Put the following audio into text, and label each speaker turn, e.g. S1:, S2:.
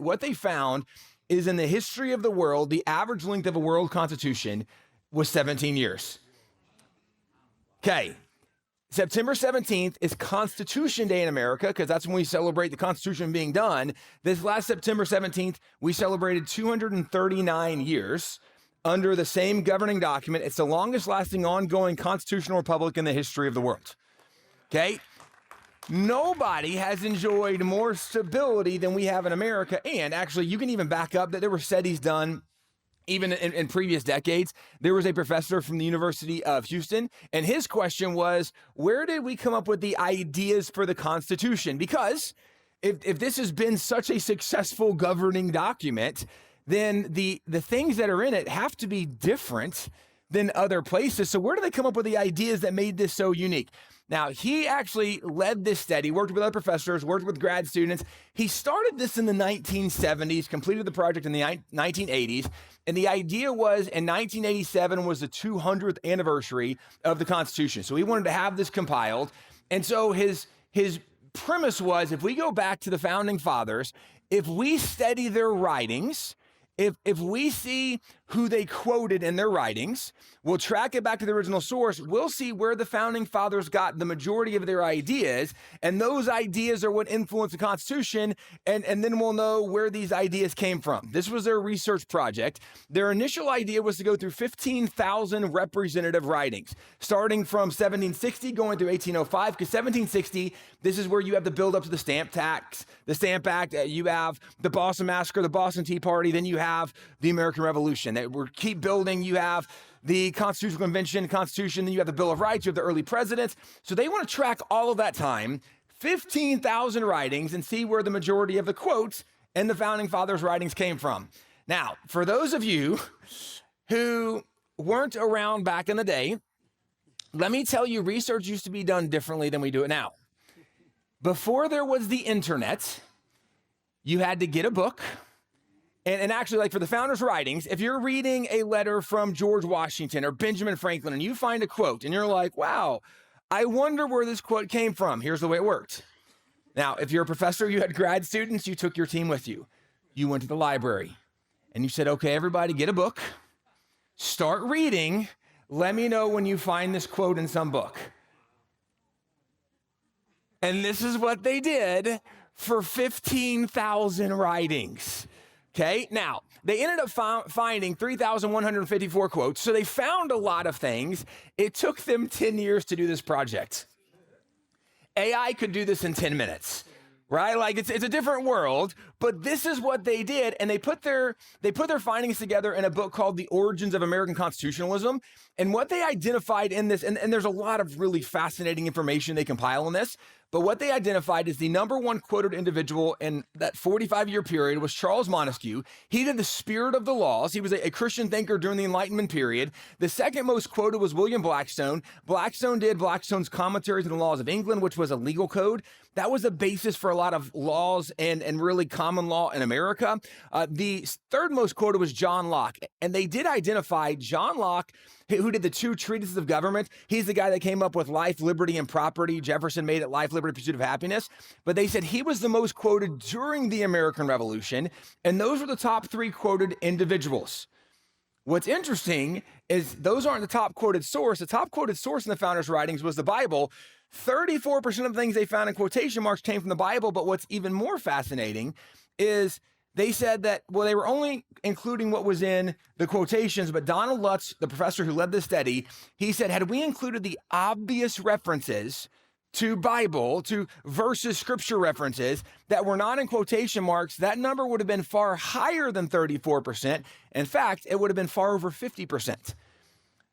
S1: what they found is in the history of the world, the average length of a world constitution was 17 years. Okay. September 17th is Constitution Day in America, because that's when we celebrate the Constitution being done. This last September 17th, we celebrated 239 years under the same governing document. It's the longest lasting ongoing constitutional republic in the history of the world. Okay? Nobody has enjoyed more stability than we have in America. And actually, you can even back up that there were studies done even in previous decades. There was a professor from the University of Houston, and his question was, where did we come up with the ideas for the Constitution? Because if this has been such a successful governing document, then the things that are in it have to be different than other places. So where do they come up with the ideas that made this so unique? Now, he actually led this study, worked with other professors, worked with grad students. He started this in the 1970s, completed the project in the 1980s. And the idea was in 1987 was the 200th anniversary of the Constitution. So he wanted to have this compiled. And so his premise was, if we go back to the founding fathers, if we study their writings, if we see who they quoted in their writings, we'll track it back to the original source, we'll see where the founding fathers got the majority of their ideas, and those ideas are what influence the Constitution, and then we'll know where these ideas came from. This was their research project. Their initial idea was to go through 15,000 representative writings, starting from 1760, going through 1805, because 1760, this is where you have the build-up to the Stamp Tax, the Stamp Act, you have the Boston Massacre, the Boston Tea Party, then you have the American Revolution. We keep building. You have the Constitutional Convention, Constitution, then you have the Bill of Rights, you have the early presidents. So they want to track all of that time, 15,000 writings, and see where the majority of the quotes and the founding fathers' writings came from. Now, for those of you who weren't around back in the day, let me tell you, research used to be done differently than we do it now. Before there was the internet, you had to get a book. And actually, like for the founders' writings, if you're reading a letter from George Washington or Benjamin Franklin and you find a quote and you're like, wow, I wonder where this quote came from. Here's the way it worked. Now, if you're a professor, you had grad students, you took your team with you. You went to the library and you said, okay, everybody get a book, start reading. Let me know when you find this quote in some book. And this is what they did for 15,000 writings. Okay, now, they ended up finding 3,154 quotes, so they found a lot of things. It took them 10 years to do this project. AI could do this in 10 minutes, right? Like, it's a different world, but this is what they did, and they put their findings together in a book called The Origins of American Constitutionalism, and what they identified in this, and there's a lot of really fascinating information they compile in this, but what they identified is the number one quoted individual in that 45-year period was Charles Montesquieu. He did the spirit of the laws. He was a Christian thinker during the Enlightenment period. The second most quoted was William Blackstone. Blackstone did Blackstone's Commentaries on the Laws of England, which was a legal code. That was the basis for a lot of laws and really common law in America. The third most quoted was John Locke. And they did identify John Locke, who did the 2 treatises of government. He's the guy that came up with life, liberty, and property. Jefferson made it life, liberty, pursuit of happiness. But they said he was the most quoted during the American Revolution. And those were the top 3 quoted individuals. What's interesting is those aren't the top quoted source. The top quoted source in the founders' writings was the Bible. 34% of the things they found in quotation marks came from the Bible. But what's even more fascinating is they said that, well, they were only including what was in the quotations, but Donald Lutz, the professor who led the study, he said, had we included the obvious references to Bible, to verses, scripture references that were not in quotation marks, that number would have been far higher than 34%. In fact, it would have been far over 50%.